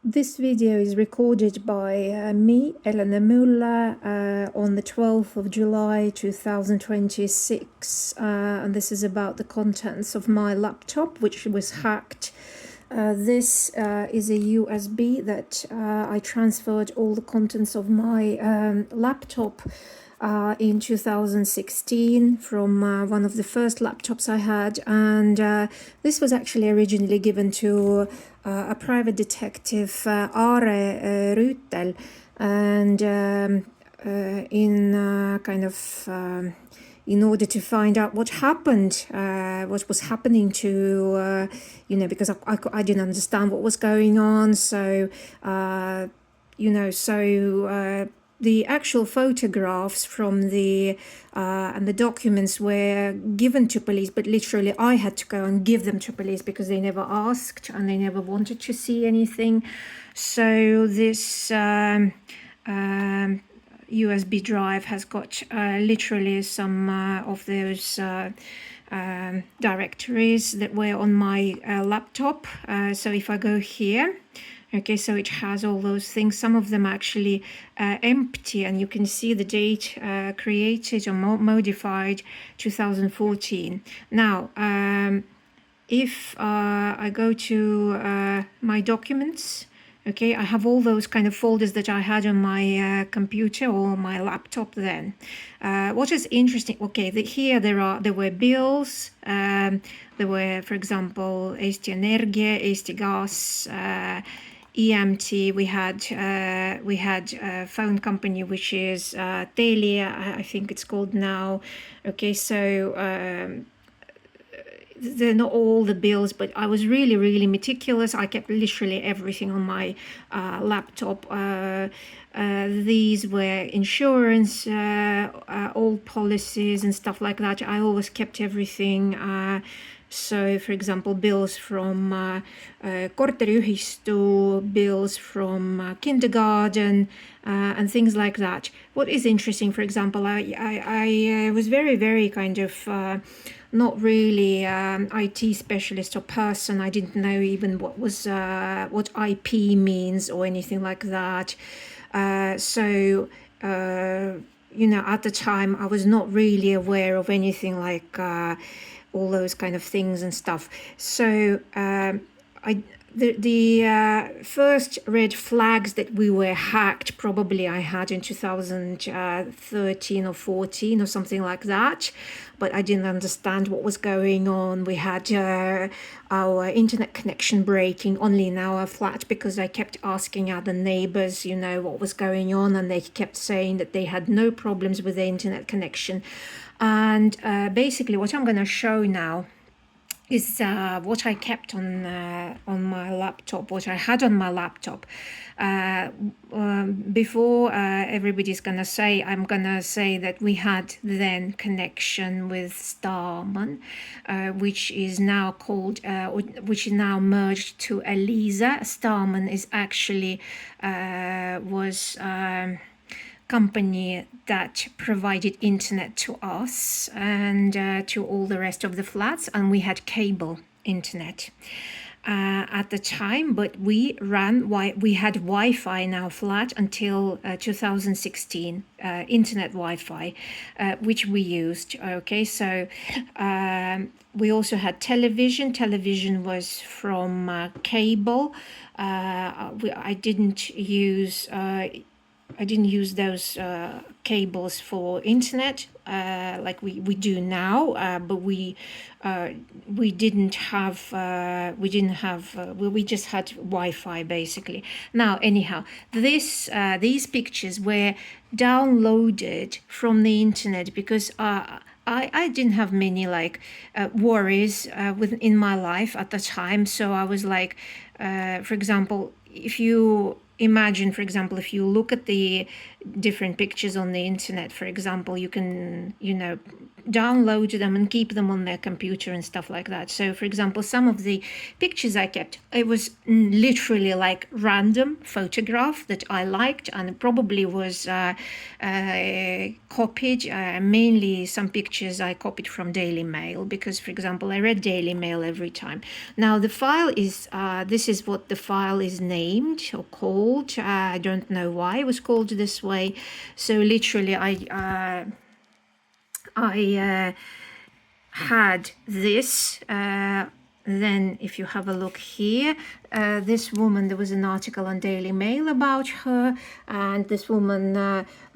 This video is recorded by me, Elena Muller, on the 12th of July 2026, and this is about the contents of my laptop, which was hacked. This is a USB that I transferred all the contents of my laptop in 2016 from one of the first laptops I had, and this was actually originally given to a private detective, Are Rüütel, and in order to find out what happened, what was happening to, because I didn't understand what was going on. So, the actual photographs from the and the documents were given to police, but literally I had to go and give them to police because they never asked and they never wanted to see anything. So this USB drive has got literally some of those directories that were on my laptop. So if I go here, okay, so it has all those things. Some of them actually empty, and you can see the date created or modified 2014. Now, if I go to my documents, okay, I have all those kind of folders that I had on my computer or my laptop then. What is interesting, okay, here there were bills, there were, for example, Eesti Energia, Eesti Gas, EMT. We had a phone company which is Telia, I think it's called now. Okay, so they're not all the bills, but I was really, really meticulous. I kept literally everything on my laptop. These were insurance, old policies and stuff like that. I always kept everything. So, for example, bills from korteriühistu, bills from kindergarten, and things like that. What is interesting, for example, I was very, very kind of not really IT specialist or person. I didn't know even what IP means or anything like that. At the time, I was not really aware of anything like all those kind of things and stuff. So the first red flags that we were hacked, probably I had in 2013 or 14 or something like that, but I didn't understand what was going on. We had our internet connection breaking only in our flat because I kept asking other neighbors, what was going on, and they kept saying that they had no problems with the internet connection. And basically what I'm going to show now is what I kept on my laptop, what I had on my laptop. Before everybody's gonna say, I'm gonna say that we had then connection with Starman, which is now called, which is now merged to Elisa. Starman is actually was company that provided internet to us and to all the rest of the flats, and we had cable internet at the time, but we had Wi-Fi in our flat until 2016, internet Wi-Fi, which we used. Okay, so we also had television. Television was from cable. I didn't use those cables for internet like we do now, but we didn't have we just had Wi-Fi basically. Now anyhow, these pictures were downloaded from the internet because I didn't have many worries in my life at the time. So I was like, for example, if you imagine, for example, if you look at the different pictures on the internet, for example, you can, download them and keep them on their computer and stuff like that. So, for example, some of the pictures I kept, it was literally like random photograph that I liked, and it probably was copied. Mainly some pictures I copied from Daily Mail because, for example, I read Daily Mail every time. Now the file is, this is what the file is named. named or called. I don't know why it was called this way. So literally, I had this. Then if you have a look here, this woman, there was an article on Daily Mail about her, and this woman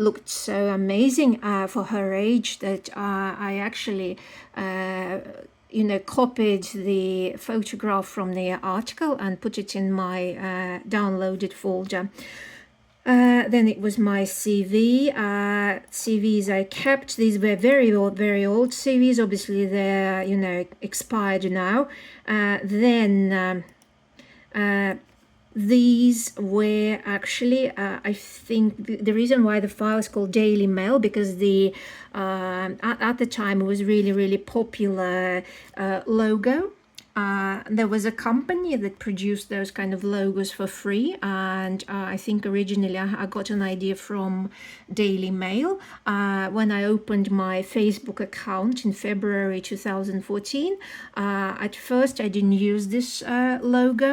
looked so amazing for her age that I actually copied the photograph from the article and put it in my downloaded folder. Then it was my CV. CVs I kept. These were very old CVs. Obviously, they're expired now. Then these were actually, I think, the reason why the file is called Daily Mail, because the at the time it was really popular logo. There was a company that produced those kind of logos for free, and I think originally I got an idea from Daily Mail. When I opened my Facebook account in February 2014, at first I didn't use this logo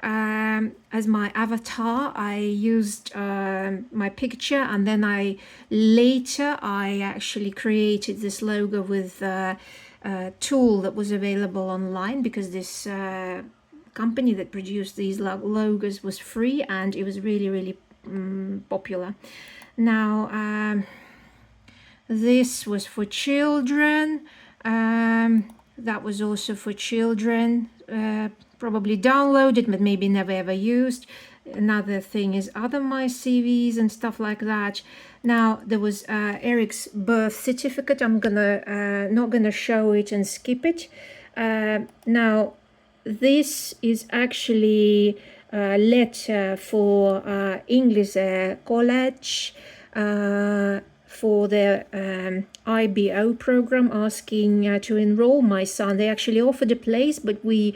as my avatar. I used my picture, and then later I actually created this logo with tool that was available online, because this company that produced these logos was free, and it was really popular. Now this was for children. That was also for children, probably downloaded but maybe never ever used. Another thing is other my CVs and stuff like that. Now there was Eric's birth certificate. I'm not gonna show it and skip it. Now this is actually a letter for English college for the IBO program, asking to enroll my son. They actually offered a place, but we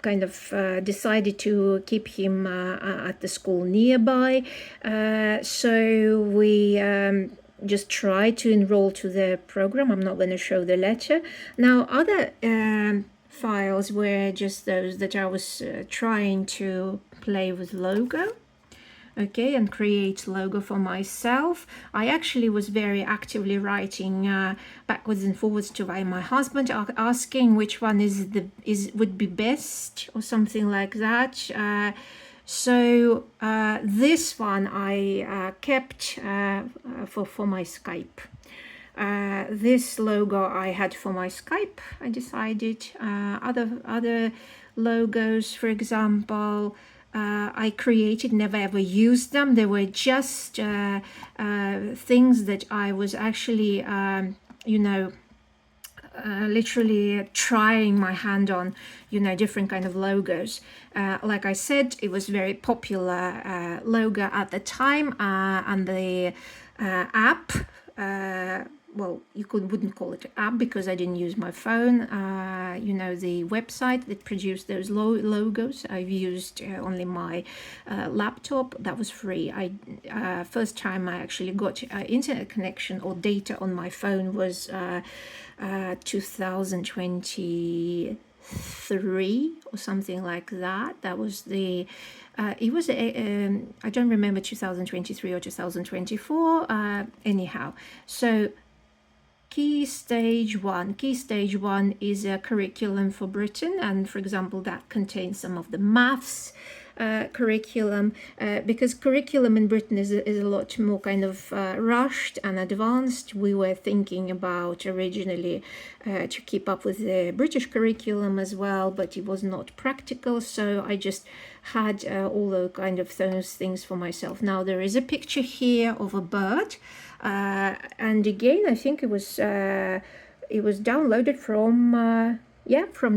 kind of decided to keep him at the school nearby. So we just tried to enroll to the program. I'm not going to show the letter. Now, other files were just those that I was trying to play with logo. Okay, and create logo for myself. I actually was very actively writing backwards and forwards to my husband, asking which one would be best or something like that. So this one I kept for my Skype. This logo I had for my Skype. I decided other logos, for example, I created, never ever used them. They were just things that I was actually, literally trying my hand on, different kind of logos. Like I said, it was very popular logo at the time, and the app. Well, you wouldn't call it an app because I didn't use my phone. The website that produced those logos, I've used only my laptop. That was free. First time I actually got internet connection or data on my phone was 2023 or something like that. That was the it was I don't remember 2023 or 2024. Anyhow, so Key Stage 1. Key Stage 1 is a curriculum for Britain, and for example that contains some of the maths curriculum, because curriculum in Britain is a lot more kind of rushed and advanced. We were thinking about originally to keep up with the British curriculum as well, but it was not practical, so I just had all the kind of those things for myself. Now there is a picture here of a bird, and again I think it was downloaded from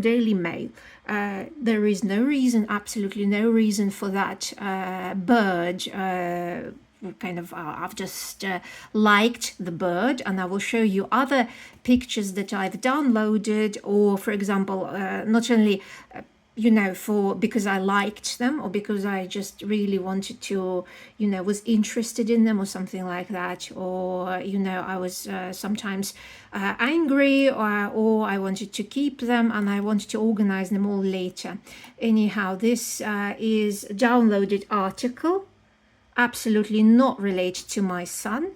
Daily Mail. There is no reason, absolutely no reason for that bird. I've just liked the bird, and I will show you other pictures that I've downloaded, or for example, not only for because I liked them or because I just really wanted to, was interested in them or something like that. Or, I was sometimes angry or I wanted to keep them and I wanted to organize them all later. Anyhow, this is a downloaded article, absolutely not related to my son.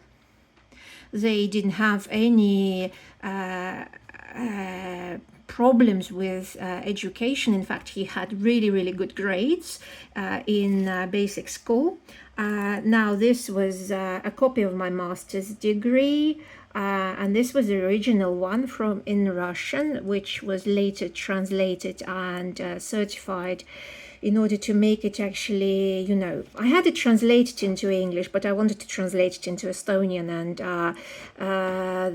They didn't have any problems with education. In fact, he had really, really good grades in basic school. Now, this was a copy of my master's degree, and this was the original one from in Russian, which was later translated and certified in order to make it actually, I had it translated into English, but I wanted to translate it into Estonian, and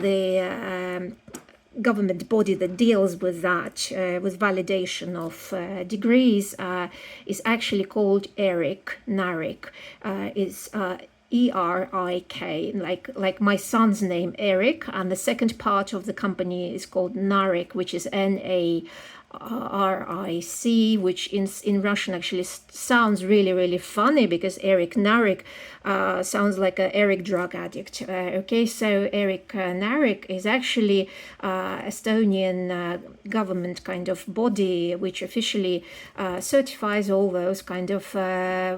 the government body that deals with that, with validation of degrees, is actually called ERIC, NARIC. Is ERIK, like my son's name, Eric, and the second part of the company is called NARIC, which is NARIC, which in Russian actually sounds really, really funny because Eric Narik sounds like an Eric drug addict. Okay, so Eric Narik is actually Estonian government kind of body which officially certifies all those kind of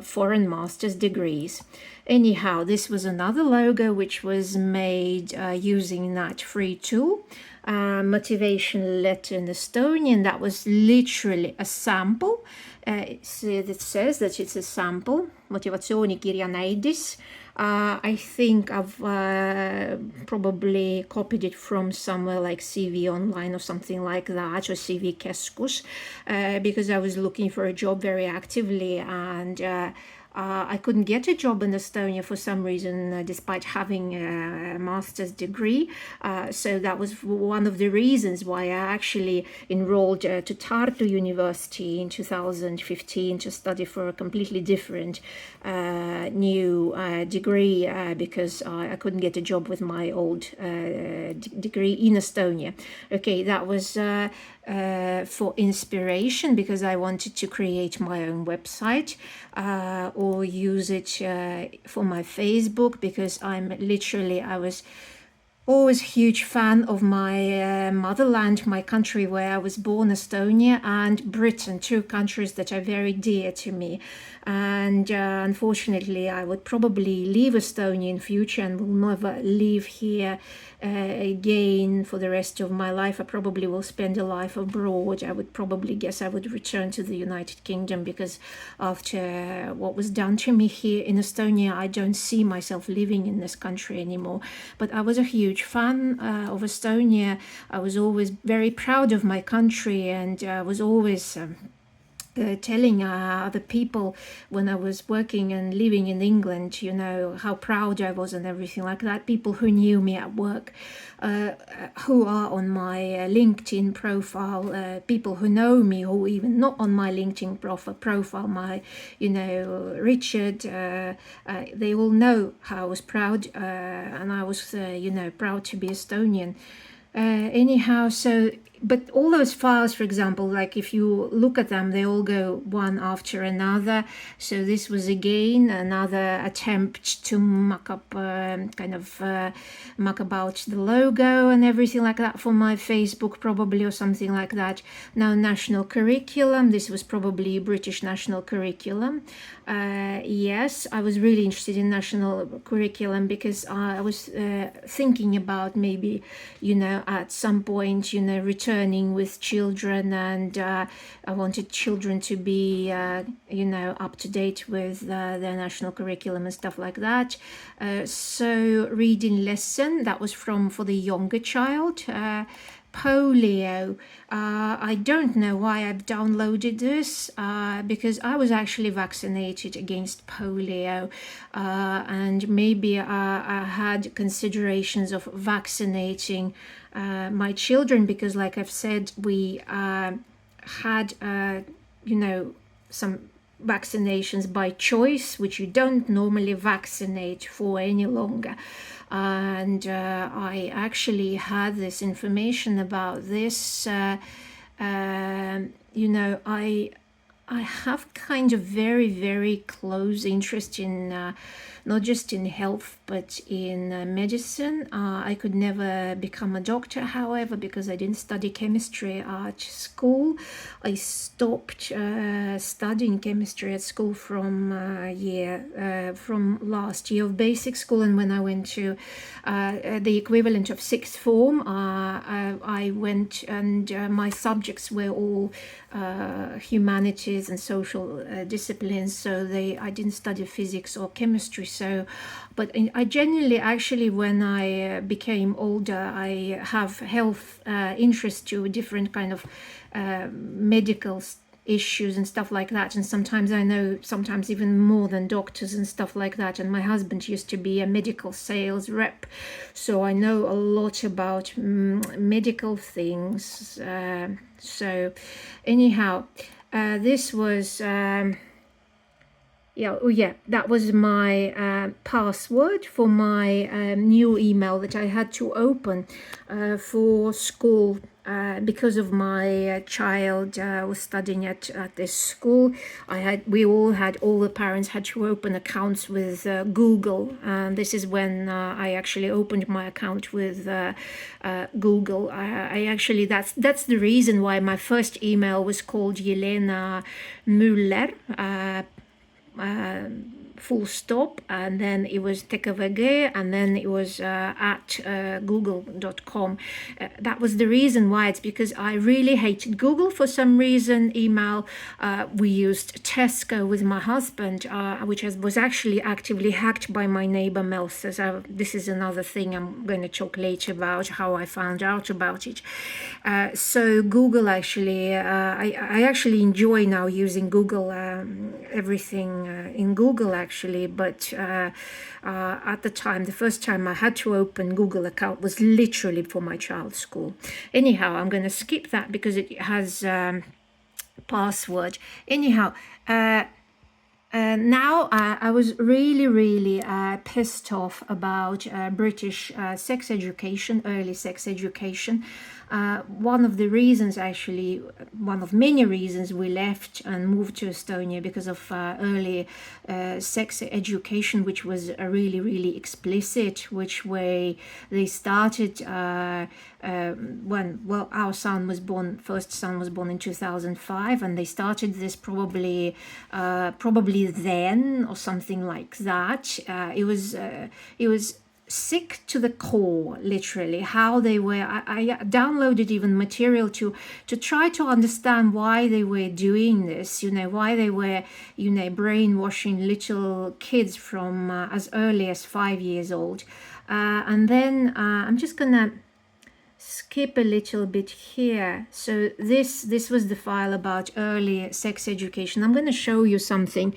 foreign master's degrees. Anyhow, this was another logo which was made using that free tool. Motivation letter in Estonian, that was literally a sample. It says that it's a sample, motivatsioonikirja näidis. I think I've probably copied it from somewhere like CV Online or something like that, or CV Keskus, because I was looking for a job very actively, and I couldn't get a job in Estonia for some reason, despite having a master's degree. So that was one of the reasons why I actually enrolled to Tartu University in 2015 to study for a completely different new degree, because I couldn't get a job with my old degree in Estonia. Okay, that was for inspiration, because I wanted to create my own website or use it for my Facebook, because I was always a huge fan of my motherland, my country where I was born, Estonia, and Britain, two countries that are very dear to me. And unfortunately, I would probably leave Estonia in future and will never live here again for the rest of my life. I probably will spend a life abroad. I would probably guess I would return to the United Kingdom, because after what was done to me here in Estonia, I don't see myself living in this country anymore. But I was a huge fan of Estonia. I was always very proud of my country, and I was always telling other people when I was working and living in England, how proud I was and everything like that. People who knew me at work, who are on my LinkedIn profile, people who know me, who even not on my LinkedIn profile, my, Richard, they all know how I was proud, and I was, proud to be Estonian. Anyhow, but all those files, for example, like if you look at them, they all go one after another. So this was again another attempt to muck about the logo and everything like that for my Facebook, probably, or something like that. Now, national curriculum, this was probably British national curriculum. Yes, I was really interested in national curriculum because I was thinking about maybe, at some point, returning with children, and I wanted children to be, up to date with their national curriculum and stuff like that. So reading lesson, that was for the younger child. Polio. I don't know why I've downloaded this, because I was actually vaccinated against polio, and maybe I had considerations of vaccinating my children, because like I've said, we had some vaccinations by choice, which you don't normally vaccinate for any longer. And I actually had this information about this. I I have kind of very, very close interest in not just in health but in medicine. I could never become a doctor, however, because I didn't study chemistry at school. I stopped studying chemistry at school from from last year of basic school, and when I went to the equivalent of sixth form, I went, and my subjects were all humanities and social disciplines, so I didn't study physics or chemistry. So but I genuinely, actually, when I became older, I have health interest to different kind of medical issues and stuff like that, and sometimes I know, sometimes even more than doctors and stuff like that. And my husband used to be a medical sales rep, so I know a lot about medical things. So anyhow, this was that was my password for my new email that I had to open for school, because of my child was studying at this school. All the parents had to open accounts with Google, and this is when I actually opened my account with Google. I actually, that's the reason why my first email was called Yelena Müller, full stop, and then it was TKVG, and then it was at google.com. That was the reason why. It's because I really hated Google for some reason. Email, we used Tesco with my husband, which was actually actively hacked by my neighbor Melsa. So this is another thing I'm going to talk later about, how I found out about it. So Google, actually, I actually enjoy now using Google, everything in Google, actually, but at the time, the first time I had to open Google account was literally for my child's school. Anyhow, I'm going to skip that because it has password. Anyhow, now I was really pissed off about British sex education, early sex education. One of the reasons, actually, one of many reasons we left and moved to Estonia, because of early sex education, which was really explicit, which way they started when, well, our son was born, first son was born in 2005, and they started this probably then or something like that. It was sick to the core, literally, how they were. I downloaded even material to try to understand why they were doing this, why they were, brainwashing little kids from as early as 5 years old. And then I'm just gonna skip a little bit here. So this was the file about early sex education. I'm going to show you something.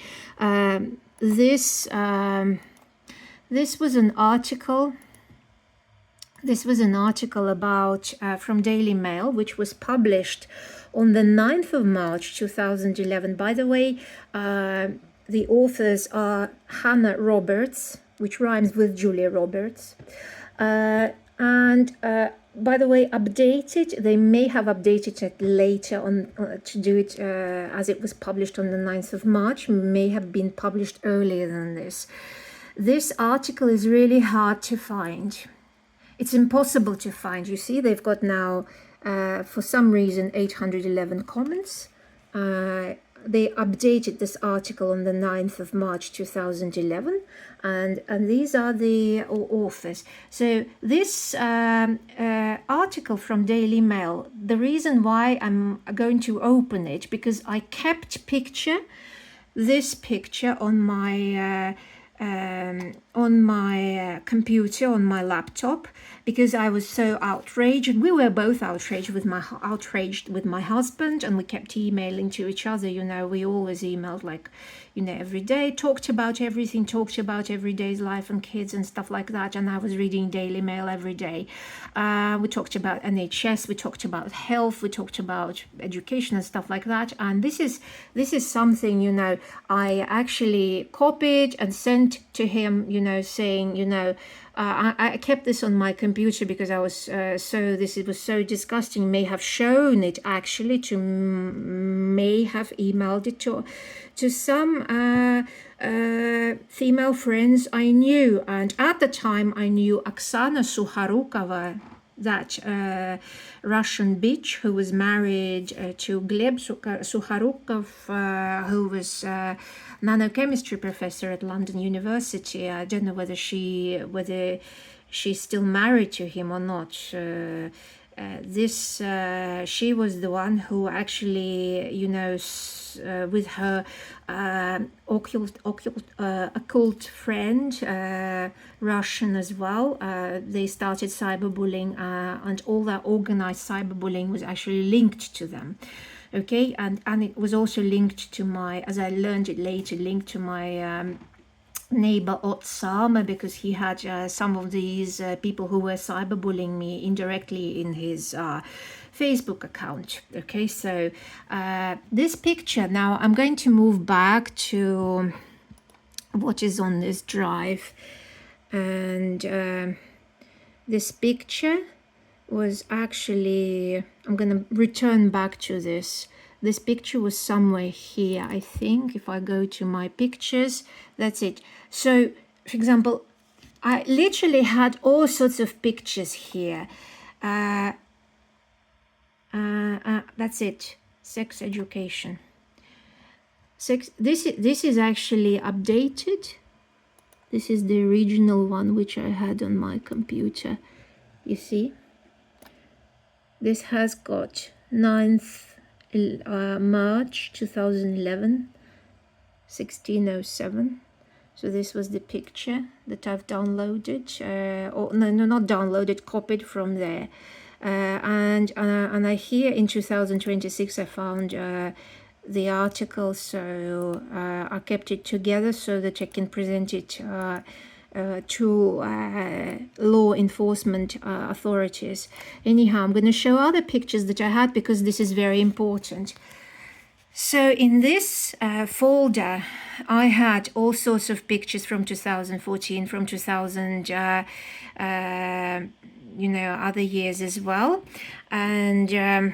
This was an article. This was an article about from Daily Mail, which was published on the 9th of March 2011. By the way, the authors are Hannah Roberts, which rhymes with Julia Roberts, and by the way, updated. They may have updated it later on to do it as it was published on the 9th of March, may have been published earlier than this. This article is really hard to find. It's impossible to find. You see, they've got now, for some reason, 811 comments. They updated this article on the 9th of March 2011, and these are the authors. So this article from Daily Mail, the reason why I'm going to open it, because I kept this picture on my computer, on my laptop, because I was so outraged. We were both outraged with my husband, and we kept emailing to each other. We always emailed, like, every day, talked about everything, talked about everyday's life and kids and stuff like that. And I was reading Daily Mail every day. We talked about NHS, we talked about health, we talked about education and stuff like that. And this is something, I actually copied and sent sent to him, saying, I kept this on my computer because I was it was so disgusting. May have shown it actually may have emailed it to some female friends I knew, and at the time I knew Oksana Sukharukova, that Russian bitch who was married to Gleb Sukharukov, who was nanochemistry professor at London University. I don't know whether she's still married to him or not. She was the one who actually, with her occult friend, Russian as well, they started cyberbullying, and all that organized cyberbullying was actually linked to them. Okay, and it was also linked to my, as I learned it later, linked to my neighbor Otsama, because he had some of these people who were cyberbullying me indirectly in his Facebook account. Okay, so this picture, now I'm going to move back to what is on this drive, and this picture was actually, I'm going to return back to this. This picture was somewhere here, I think. If I go to my pictures, that's it. So, for example, I literally had all sorts of pictures here. That's it. Sex education. This is actually updated. This is the original one which I had on my computer. You see? This has got 9th March 2011, 1607. So this was the picture that I've downloaded, or no, not downloaded, copied from there. And I here in 2026 I found the article, so I kept it together so that I can present it to law enforcement authorities. Anyhow, I'm going to show other pictures that I had because this is very important. So in this folder, I had all sorts of pictures from 2014, from 2000, other years as well. And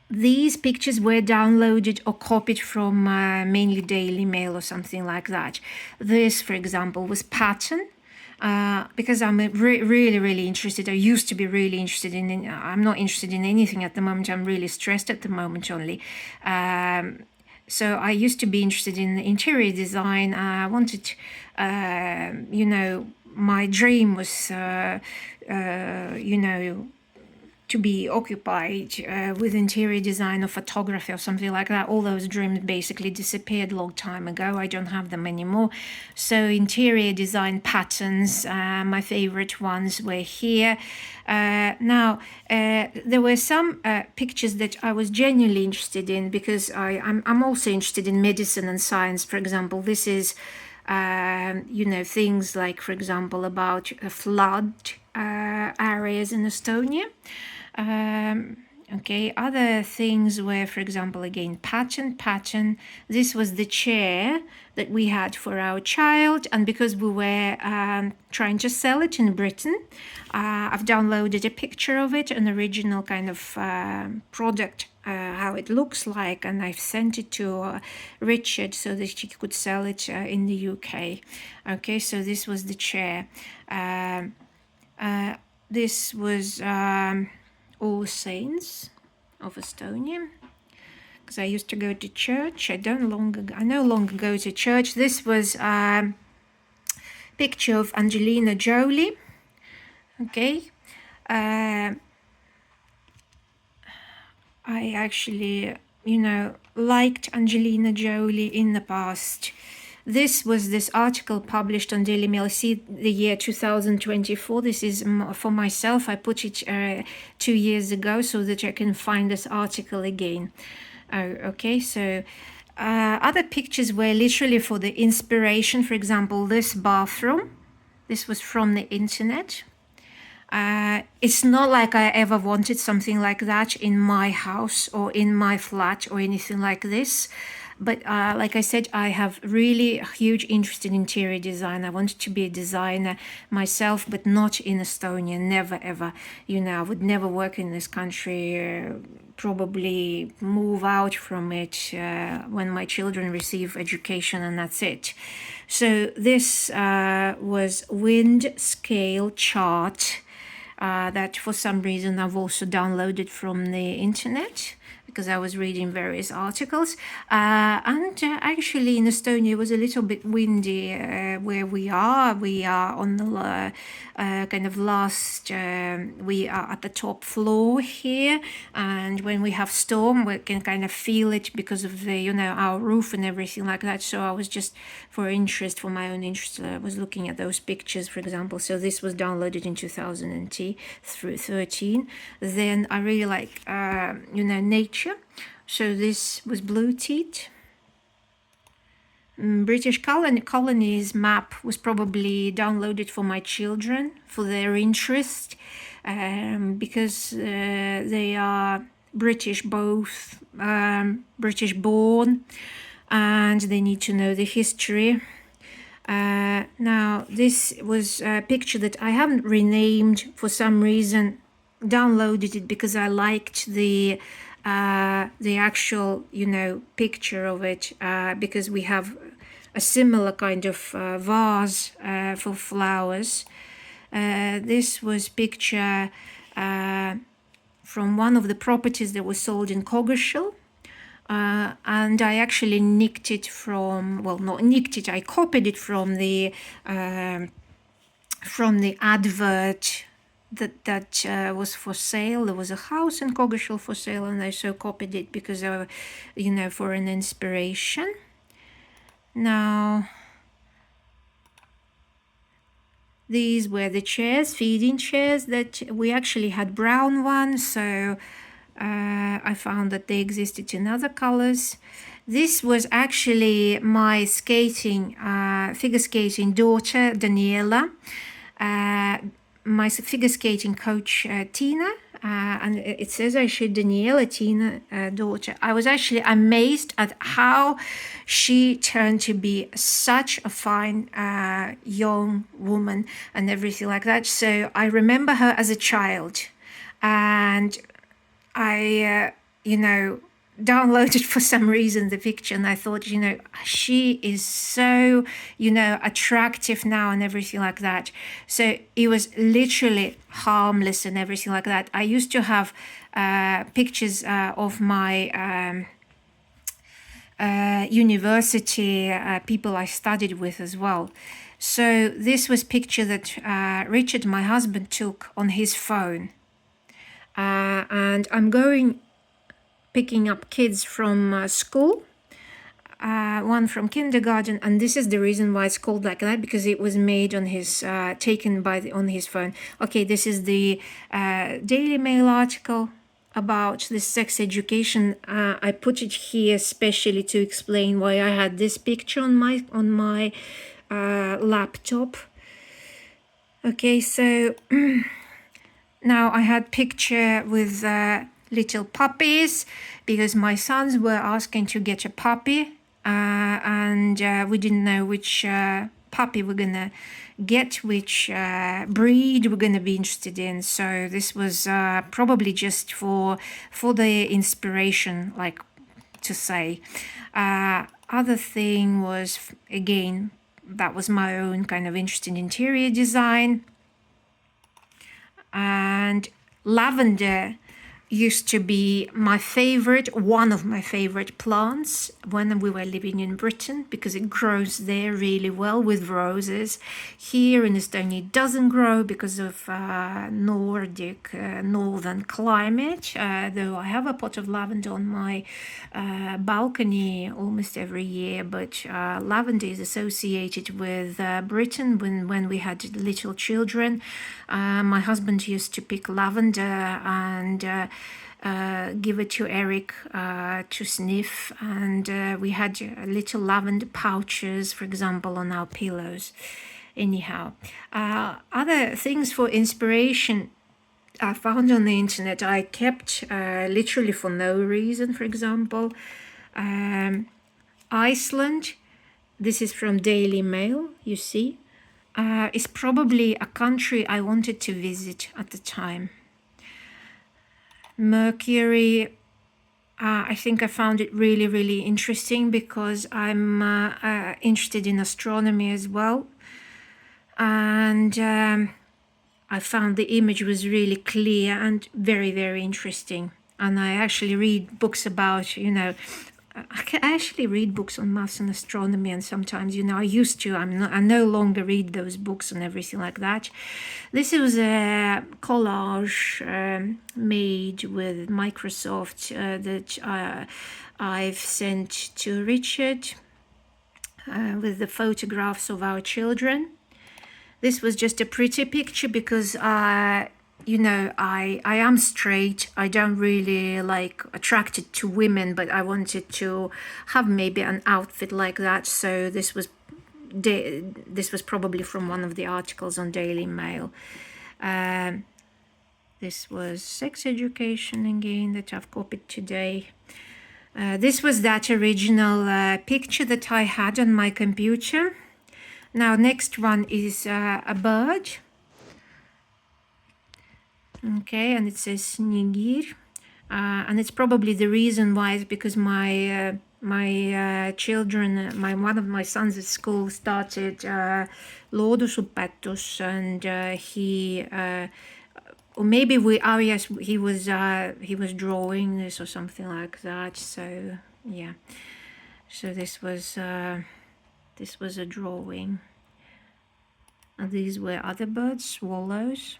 these pictures were downloaded or copied from mainly Daily Mail or something like that. This, for example, was Patton. Because I'm really interested. I used to be really interested in, I'm not interested in anything at the moment. I'm really stressed at the moment only. So I used to be interested in interior design. I wanted, my dream was, to be occupied with interior design or photography or something like that. All those dreams basically disappeared a long time ago. I don't have them anymore. So interior design patterns, my favorite ones were here. Now, there were some pictures that I was genuinely interested in because I'm also interested in medicine and science. For example, this is things like, for example, about flood areas in Estonia. Okay, other things were, for example, again, Patton. This was the chair that we had for our child, and because we were trying to sell it in Britain, I've downloaded a picture of it, an original kind of product, how it looks like, and I've sent it to Richard so that he could sell it in the UK. Okay, so this was the chair. This was All Saints of Estonia, because I used to go to church. I no longer go to church. This was a picture of Angelina Jolie. Okay, I actually, liked Angelina Jolie in the past. This was this article published on Daily Mail. See the year 2024. This is for myself. I put it 2 years ago so that I can find this article again. Okay, so other pictures were literally for the inspiration. For example, this bathroom. This was from the internet. It's not like I ever wanted something like that in my house or in my flat or anything like this. But like I said, I have really a huge interest in interior design. I wanted to be a designer myself, but not in Estonia, never ever. I would never work in this country, probably move out from it when my children receive education, and that's it. So this was wind scale chart that for some reason I've also downloaded from the internet because I was reading various articles. And actually in Estonia it was a little bit windy where we are. We are on the kind of last, we are at the top floor here. And when we have storm, we can kind of feel it because of the, our roof and everything like that. So I was just for my own interest, I was looking at those pictures, for example. So this was downloaded in 2013. Then I really like, nature. So this was Blue Teat. British colonies map was probably downloaded for my children for their interest because they are British, both British born, and they need to know the history. Now this was a picture that I haven't renamed for some reason. Downloaded it because I liked the actual picture of it because we have a similar kind of vase for flowers. This was picture from one of the properties that was sold in Coggeshall. And I actually nicked it from, well, not nicked it, I copied it from the advert that was for sale. There was a house in Coggeshall for sale, and I so copied it because, for an inspiration. Now, these were the chairs, feeding chairs, that we actually had brown ones, so I found that they existed in other colors. This was actually my figure skating daughter, Daniela, my figure skating coach, Tina, and it says actually Daniela, Tina, daughter. I was actually amazed at how she turned to be such a fine young woman and everything like that. So I remember her as a child, and I, downloaded for some reason the picture, and I thought, she is so, attractive now and everything like that. So it was literally harmless and everything like that. I used to have pictures of my university people I studied with as well. So this was picture that Richard, my husband, took on his phone. And I'm picking up kids from school, one from kindergarten, and this is the reason why it's called like that, because it was made on his, taken on his phone. Okay, this is the Daily Mail article about this sex education. I put it here especially to explain why I had this picture on my laptop. Okay, so now I had picture with little puppies because my sons were asking to get a puppy, and we didn't know which puppy we're gonna get, which breed we're gonna be interested in. So this was probably just for the inspiration, like to say. Other thing was, again, that was my own kind of interest in interior design. And lavender used to be one of my favorite plants when we were living in Britain, because it grows there really well with roses. Here in Estonia it doesn't grow because of Nordic northern climate, though I have a pot of lavender on my balcony almost every year. But lavender is associated with Britain. When we had little children, my husband used to pick lavender and give it to Eric to sniff, and we had little lavender pouches, for example, on our pillows. Anyhow, other things for inspiration I found on the internet, I kept literally for no reason. For example, Iceland, this is from Daily Mail, you see, is probably a country I wanted to visit at the time. Mercury, I think I found it really, really interesting because I'm interested in astronomy as well. And I found the image was really clear and very, very interesting. And I actually read books about, I actually read books on maths and astronomy, and sometimes, I used to. I no longer read those books and everything like that. This was a collage made with Microsoft that I've sent to Richard with the photographs of our children. This was just a pretty picture because I am straight. I don't really attracted to women, but I wanted to have maybe an outfit like that. So this was probably from one of the articles on Daily Mail. This was sex education again that I've copied today. This was that original picture that I had on my computer. Now, next one is a bird. Okay, and it says Snigir. And it's probably the reason why is because my children, one of my sons at school started Loodusõpetus, and he, or maybe he was drawing this or something like that. So yeah, so this was a drawing, and these were other birds, swallows.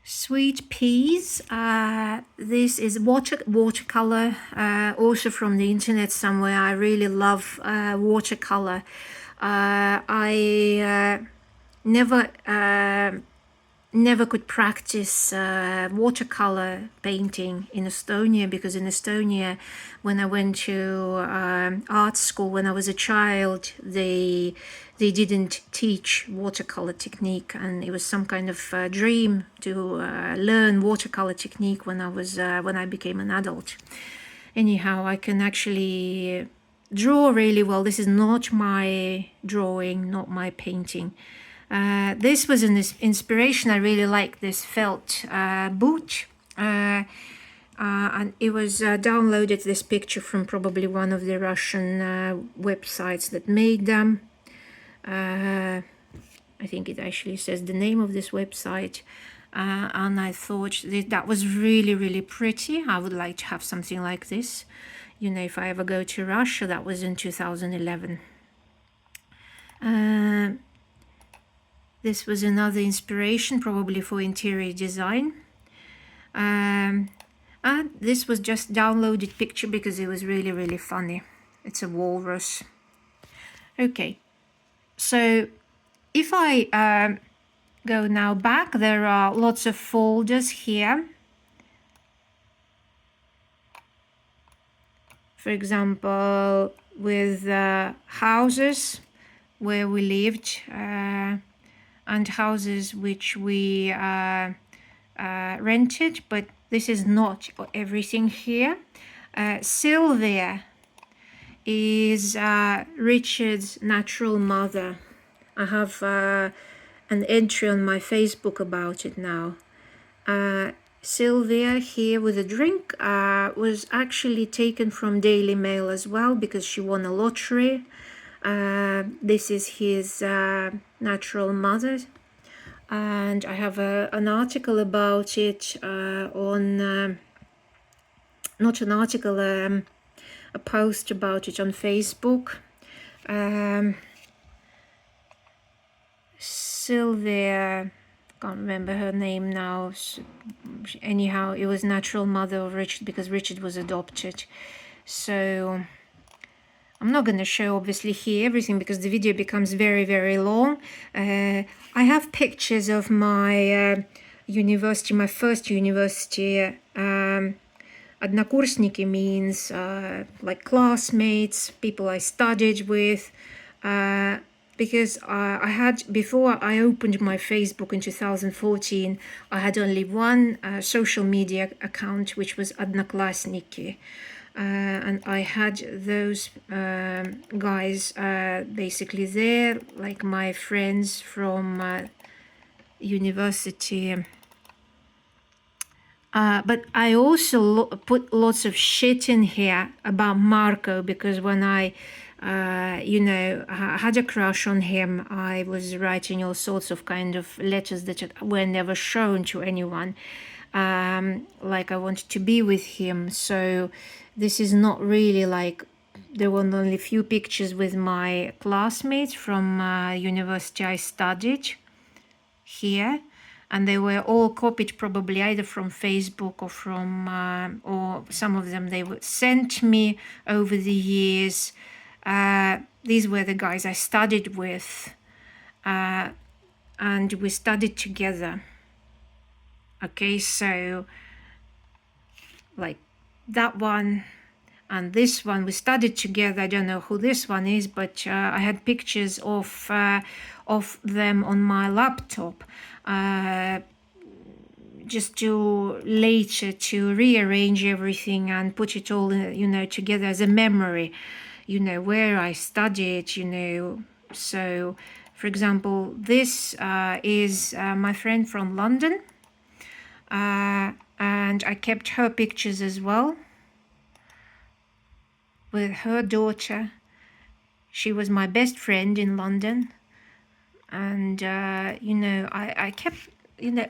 Sweet peas. This is watercolor, also from the internet somewhere. I really love watercolor. I never could practice watercolor painting in Estonia, because in Estonia, when I went to art school when I was a child, they didn't teach watercolor technique, and it was some kind of dream to learn watercolor technique when I became an adult. Anyhow, I can actually draw really well. This is not my drawing, not my painting. This was an inspiration. I really like this felt boot, and it was downloaded, this picture, from probably one of the Russian websites that made them. I think it actually says the name of this website, and I thought that was really, really pretty. I would like to have something like this, if I ever go to Russia. That was in 2011. This was another inspiration, probably for interior design. And this was just downloaded picture because it was really, really funny. It's a walrus. Okay, so if I go now back, there are lots of folders here. For example, with houses where we lived, and houses which we rented, but this is not everything here. Sylvia is Richard's natural mother. I have an entry on my Facebook about it now. Sylvia here with a drink was actually taken from Daily Mail as well, because she won a lottery. This is his natural mother, and I have an article about it on, not an article, a post about it on Facebook. Sylvia, can't remember her name now. Anyhow, it was natural mother of Richard, because Richard was adopted. So I'm not going to show obviously here everything, because the video becomes very, very long. I have pictures of my university, my first university. Однокурсники means like classmates, people I studied with. Because I had, before I opened my Facebook in 2014, I had only one social media account, which was Одноклассники. and I had those guys basically there, like my friends from university. But I also put lots of shit in here about Marco, because when I, had a crush on him, I was writing all sorts of kind of letters that were never shown to anyone. Like I wanted to be with him. So this is not really like, there were only a few pictures with my classmates from university I studied here, and they were all copied probably either from Facebook or from or some of them they were sent me over the years. These were the guys I studied with, and we studied together. Okay, so like that one and this one we studied together. I don't know who this one is, but I had pictures of them on my laptop, just to later to rearrange everything and put it all together as a memory, where I studied, so for example, this is my friend from London, and I kept her pictures as well with her daughter. She was my best friend in London, and I kept,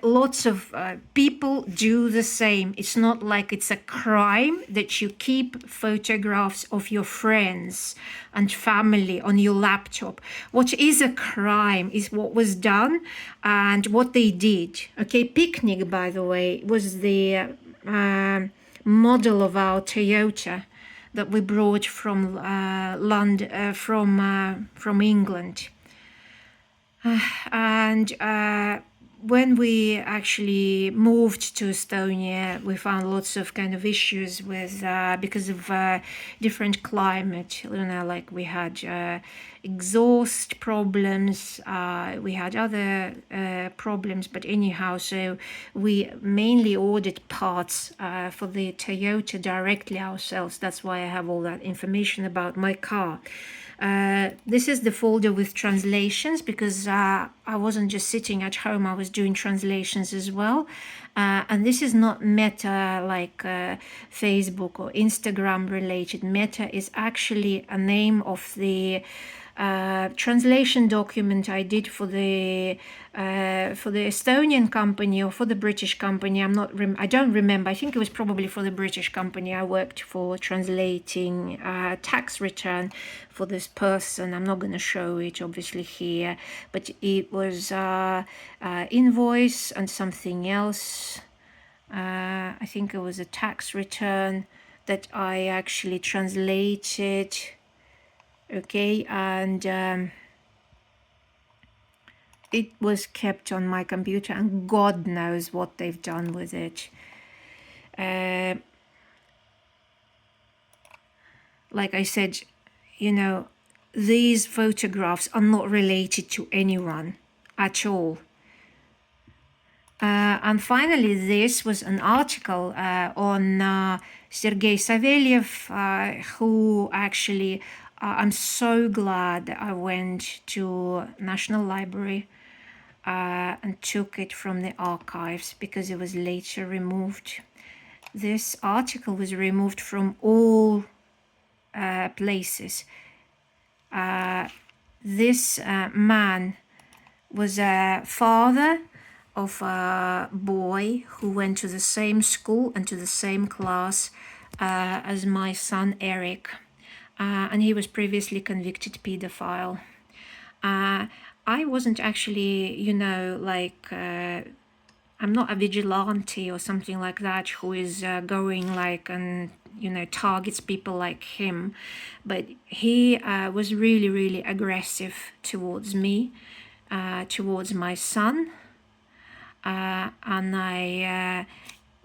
lots of people do the same. It's not like it's a crime that you keep photographs of your friends and family on your laptop. What is a crime is what was done and what they did. Okay, Picnic, by the way, was the model of our Toyota that we brought from London, from England. And when we actually moved to Estonia, we found lots of kind of issues with because of different climate. Like we had exhaust problems, we had other problems, but anyhow, so we mainly ordered parts for the Toyota directly ourselves. That's why I have all that information about my car. This is the folder with translations, because I wasn't just sitting at home, I was doing translations as well. And this is not Meta like Facebook or Instagram related. Meta is actually a name of the translation document I did for the Estonian company or for the British company. I don't remember. I think it was probably for the British company. I worked for translating tax return for this person. I'm not going to show it obviously here, but it was invoice and something else. I think it was a tax return that I actually translated. Okay, and it was kept on my computer, and God knows what they've done with it. Like I said, these photographs are not related to anyone at all. And finally, this was an article on Sergei Savelyev, who actually, I'm so glad that I went to National Library and took it from the archives, because it was later removed. This article was removed from all places. This man was a father of a boy who went to the same school and to the same class as my son Eric, and he was previously convicted pedophile. I wasn't actually, I'm not a vigilante or something like that who is going like and targets people like him, but he was really, really aggressive towards me, towards my son. And I,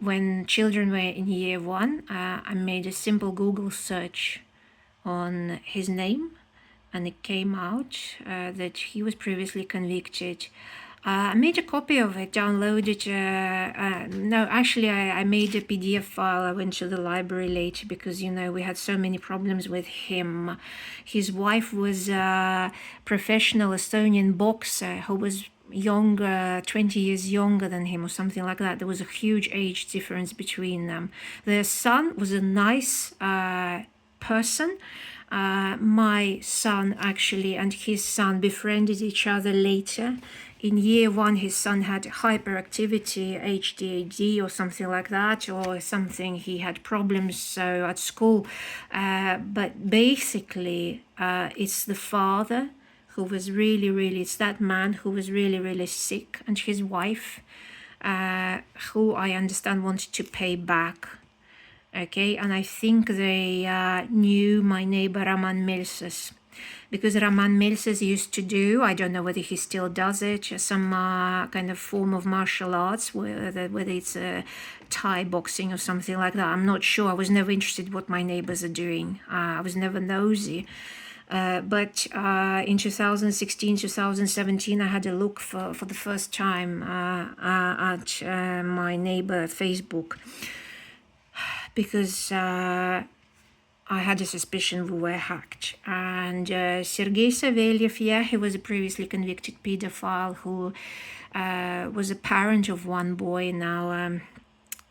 when children were in year 1, I made a simple Google search on his name, and it came out that he was previously convicted I made a copy of it, downloaded. No, actually, I made a PDF file. I went to the library later because, you know, we had so many problems with him. His wife was a professional Estonian boxer who was younger, 20 years younger than him or something like that. There was a huge age difference between them. Their son was a nice person. My son actually and his son befriended each other later. In year one, his son had hyperactivity, HDAD or something like that, or something. He had problems so at school. But basically, it's the father who was really, it's that man who was really sick, and his wife, who I understand wanted to pay back. Okay, and I think they knew my neighbor Raman Melses, because Raman Melses used to do, I don't know whether he still does it, some kind of form of martial arts, whether it's Thai boxing or something like that. I'm not sure. I was never interested what my neighbors are doing. I was never nosy. But in 2016, 2017, I had a look for the first time at my neighbor Facebook, because I had a suspicion we were hacked. And Sergei Savelyev, yeah, he was a previously convicted pedophile who was a parent of one boy now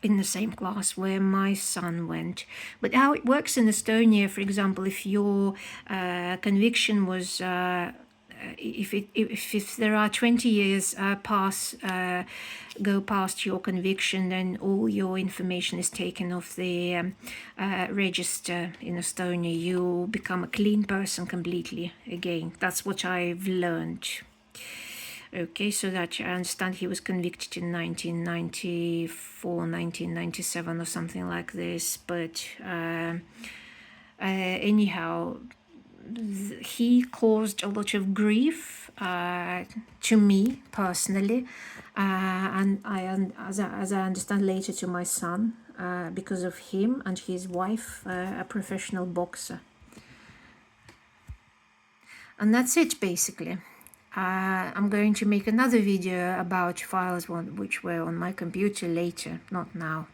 in the same class where my son went. But how it works in Estonia, for example, if your conviction was if there are 20 years go past your conviction, then all your information is taken off the register in Estonia. You become a clean person completely again. That's what I've learned. Okay, so that I understand he was convicted in 1994, 1997 or something like this. But anyhow, he caused a lot of grief to me personally, and as I understand later to my son, because of him and his wife, a professional boxer. And that's it basically. I'm going to make another video about files which were on my computer later, not now.